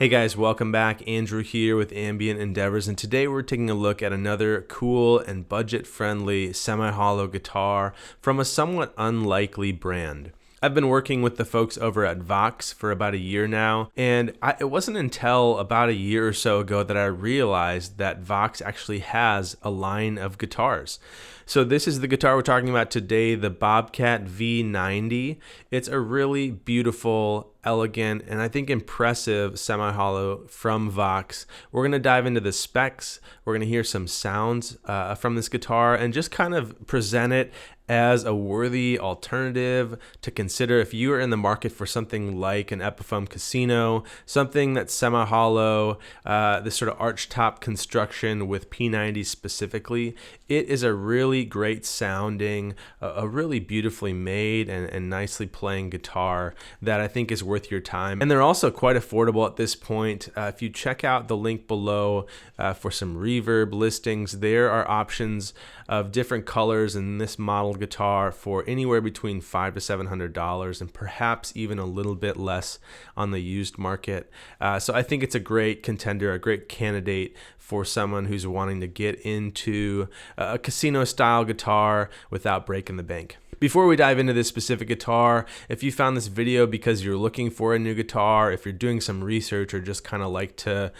Hey guys, welcome back. Andrew here with Ambient Endeavors, and today we're taking a look at another cool and budget-friendly semi-hollow guitar from a somewhat unlikely brand. I've been working with the folks over at Vox for about a year now, and it wasn't until about a year or so ago that I realized that Vox actually has a line of guitars. So this is the guitar we're talking about today, the Bobcat V90. It's a really beautiful, elegant, and I think impressive semi-hollow from Vox. We're going to dive into the specs. We're going to hear some sounds from this guitar and just kind of present it as a worthy alternative to consider if you are in the market for something like an Epiphone Casino, something that's semi-hollow, this sort of archtop construction with P90 specifically. It is a really great sounding, a really beautifully made and nicely playing guitar that I think is worth your time. And they're also quite affordable at this point. If you check out the link below for some reverb listings, there are options of different colors in this model guitar for anywhere between $500 to $700 and perhaps even a little bit less on the used market. So I think it's a great contender, a great candidate for someone who's wanting to get into a casino style guitar without breaking the bank. Before we dive into this specific guitar, if you found this video because you're looking for a new guitar, if you're doing some research or just kind of like to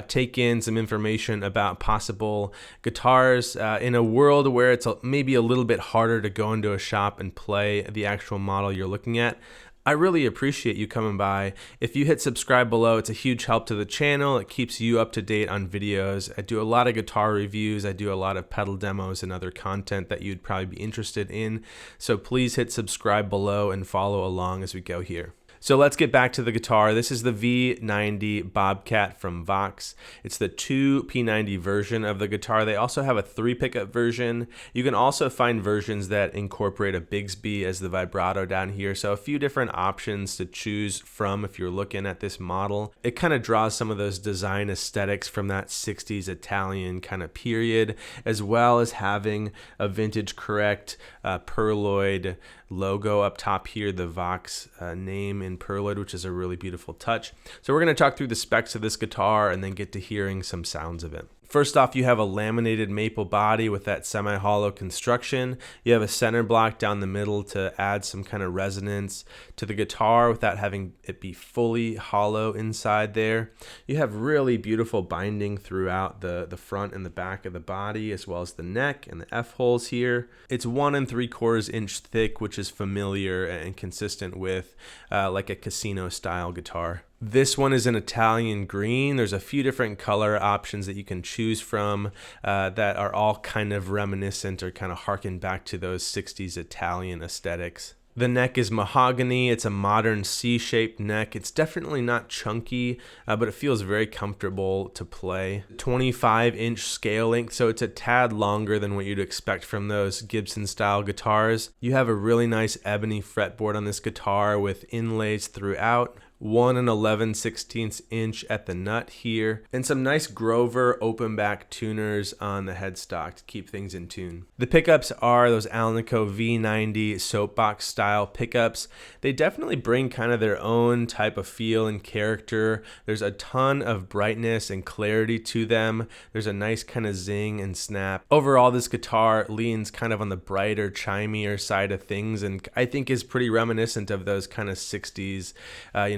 take in some information about possible guitars in a world where it's maybe a little bit harder to go into a shop and play the actual model you're looking at, I really appreciate you coming by. If you hit subscribe below, it's a huge help to the channel. It keeps you up to date on videos. I do a lot of guitar reviews. I do a lot of pedal demos and other content that you'd probably be interested in. So please hit subscribe below and follow along as we go here. So let's get back to the guitar. This is the V90 Bobcat from Vox. It's the 2 P90 version of the guitar. They also have a 3 pickup version. You can also find versions that incorporate a Bigsby as the vibrato down here. So a few different options to choose from if you're looking at this model. It kind of draws some of those design aesthetics from that 60s Italian kind of period, as well as having a vintage correct pearloid logo up top here, the Vox name in pearloid, which is a really beautiful touch. So we're going to talk through the specs of this guitar and then get to hearing some sounds of it. First off, you have a laminated maple body with that semi-hollow construction. You have a center block down the middle to add some kind of resonance to the guitar without having it be fully hollow inside there. You have really beautiful binding throughout the front and the back of the body, as well as the neck and the F-holes here. It's 1 3/4 inch thick, which is familiar and consistent with like a casino style guitar. This one is an Italian green. There's a few different color options that you can choose from that are all kind of reminiscent or kind of harken back to those 60s Italian aesthetics. The neck is mahogany. It's a modern C-shaped neck. It's definitely not chunky, but it feels very comfortable to play. 25-inch scale length, so it's a tad longer than what you'd expect from those Gibson-style guitars. You have a really nice ebony fretboard on this guitar with inlays throughout. 1 11/16 inch at the nut here, and some nice Grover open back tuners on the headstock to keep things in tune. The pickups are those Alnico V90 soapbox style pickups. They definitely bring kind of their own type of feel and character. There's a ton of brightness and clarity to them. There's a nice kind of zing and snap. Overall, this guitar leans kind of on the brighter, chimier side of things, and I think is pretty reminiscent of those kind of 60s,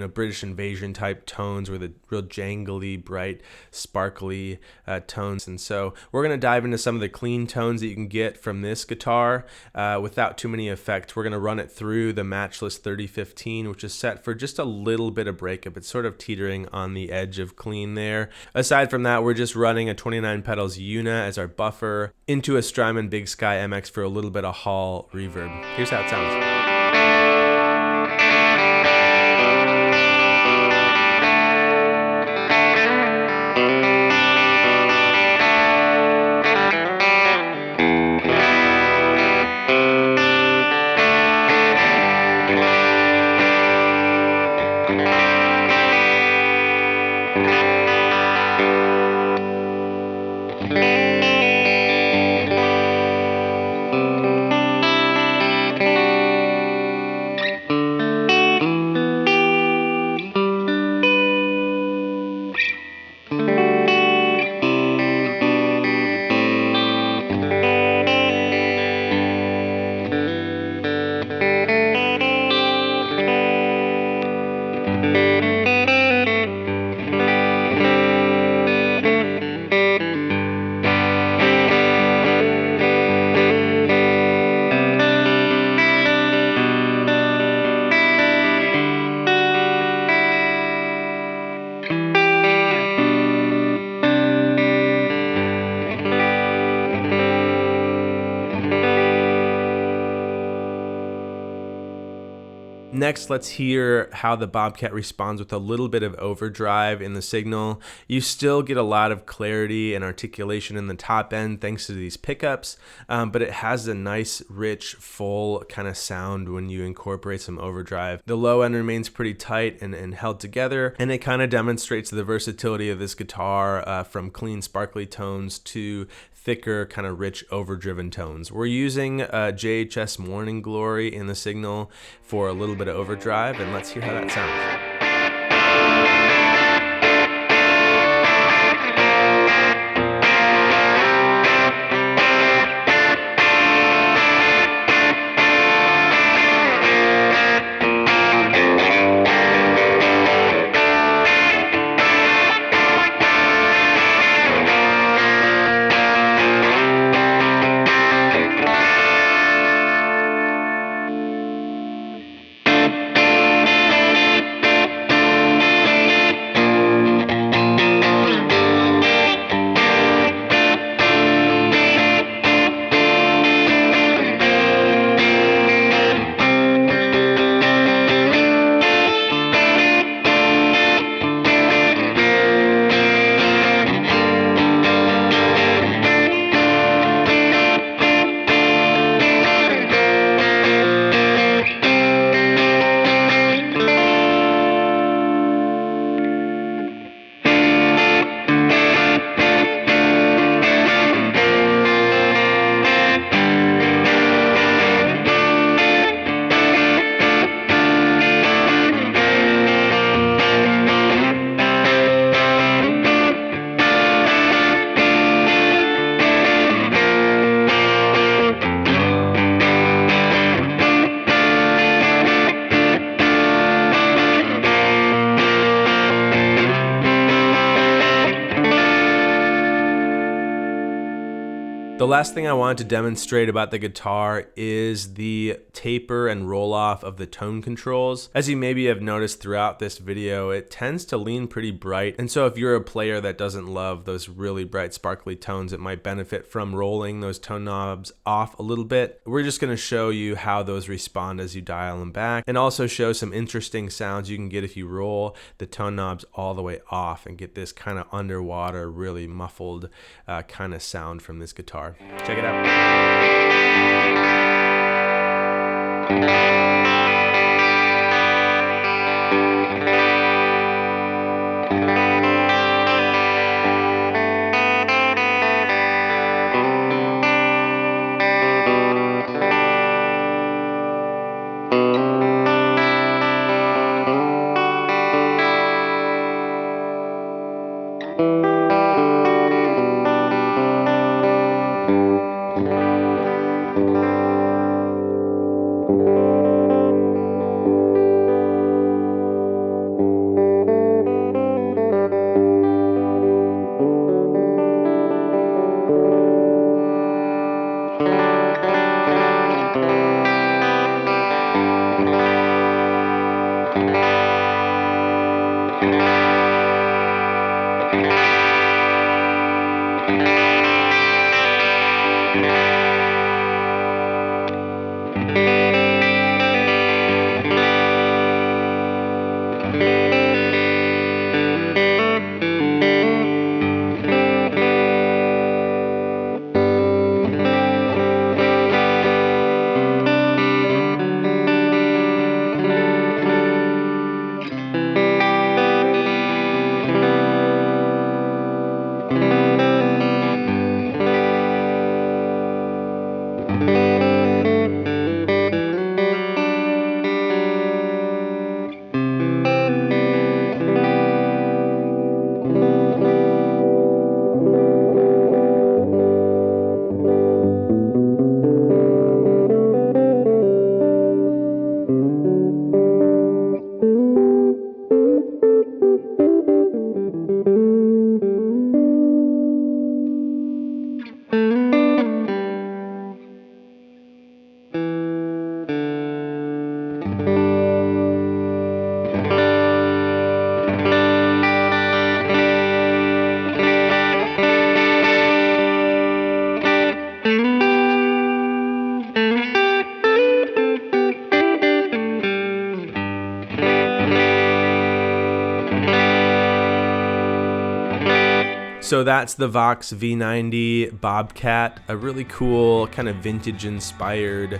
British Invasion type tones with a real jangly, bright, sparkly tones. And so we're going to dive into some of the clean tones that you can get from this guitar without too many effects. We're going to run it through the matchless 3015, which is set for just a little bit of breakup. It's sort of teetering on the edge of clean there. Aside from that, we're just running a 29 pedals Una as our buffer into a Strymon Big Sky MX for a little bit of hall reverb. Here's how it sounds. Next, let's hear how the Bobcat responds with a little bit of overdrive in the signal. You still get a lot of clarity and articulation in the top end thanks to these pickups, but it has a nice, rich, full kind of sound when you incorporate some overdrive. The low end remains pretty tight and held together, and it kind of demonstrates the versatility of this guitar from clean, sparkly tones to thicker, kind of rich, overdriven tones. We're using JHS Morning Glory in the signal for a little bit of overdrive, and let's hear how that sounds. The last thing I wanted to demonstrate about the guitar is the taper and roll off of the tone controls. As you maybe have noticed throughout this video, it tends to lean pretty bright, and so if you're a player that doesn't love those really bright sparkly tones, it might benefit from rolling those tone knobs off a little bit. We're just going to show you how those respond as you dial them back, and also show some interesting sounds you can get if you roll the tone knobs all the way off and get this kind of underwater, really muffled kind of sound from this guitar. Check it out. So that's the Vox V90 Bobcat, a really cool kind of vintage inspired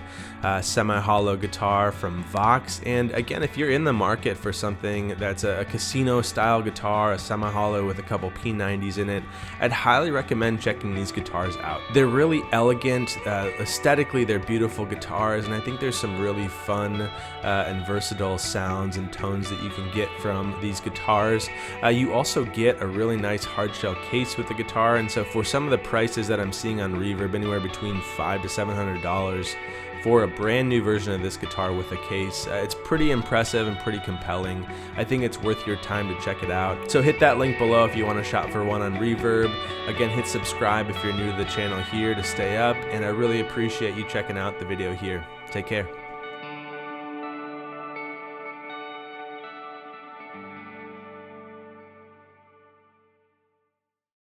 semi-hollow guitar from Vox. And again, if you're in the market for something that's a casino style guitar, a semi-hollow with a couple P90s in it, I'd highly recommend checking these guitars out. They're really elegant, aesthetically they're beautiful guitars, and I think there's some really fun and versatile sounds and tones that you can get from these guitars. You also get a really nice hardshell case with the guitar, and so for some of the prices that I'm seeing on Reverb, anywhere between $500 to $700 for a brand new version of this guitar with a case, it's pretty impressive and pretty compelling. I think it's worth your time to check it out. So hit that link below if you want to shop for one on Reverb. Again, hit subscribe if you're new to the channel here to stay up, and I really appreciate you checking out the video here. Take care.